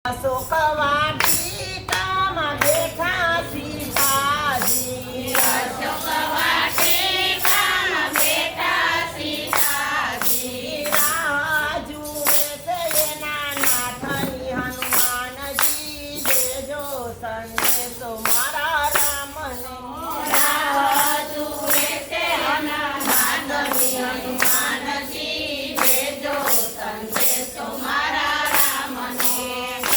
અશોકવાટિકામાં બેઠા સીતાજી, અશોકવાટિકામાં બેઠા સીતાજી, રાહ જુએ છે એના નાથની હનુમાનજી, દેજો સંદેશો મારા રામને. રાહ જુએ છે નાથની હનુમાનજી, દેજો સંદેશો મારા રામને.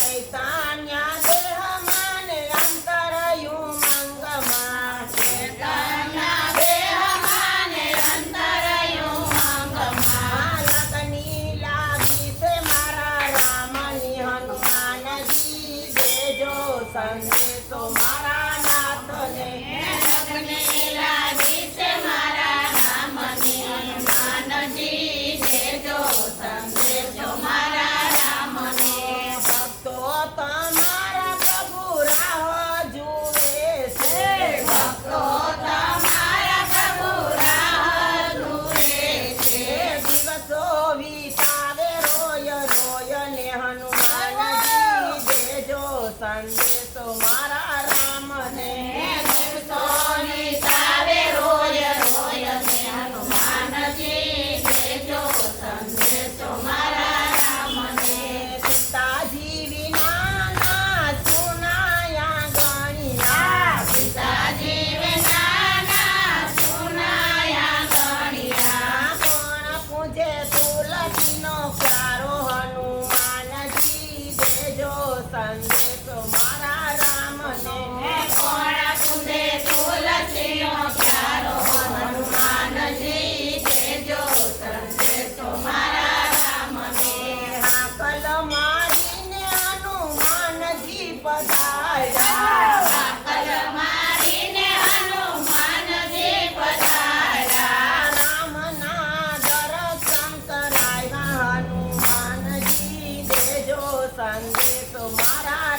ચૈતન્ય દેહમાં ને અંતરયું મંગમાં, ચૈતન્ય દેહમાં ને અંતરયું મંગમાં, લગની લાગી છે મારા રામની હનુમાનજી, દેજો સંદેશો મારા નાથને. લગ્ને લાગી છે મારા રામની હનુમાનજી, દેજો સંદેશો મારા રામને. ભક્તો તમારા પ્રભુ રાહ જુએ છે, ભક્તો તમારા પ્રભુ રાહ જુએ છે. દિવસો વિતાવે રોય રોય ને હનુમાનજી, દેજો સંદેશો મારા રામને. દિવસોની તાવે રોય રોય ને હનુમાનજી, દેજો સંદેશો મારા રામને. સીતાજી વિનાના સુનાયા ગણિયા, સીતાજી વિનાના સુનાયા ગણિયા, કોણ પૂજે તુલસીનો પ્યારો હનુમાનજી, દેજો સંદેશો મારા રામને. કોણ પૂજે તુલસીનો પ્યારો હનુમાનજી, દેજો સંદેશો મારા રામને. હાકલ મારીને હનુમાનજી પધાર્યા, હાકલ મારીને હનુમાનજી પધાર્યા, રામના દર્શન કરાવ્યા હનુમાનજી, દેજો સંદેશો મારા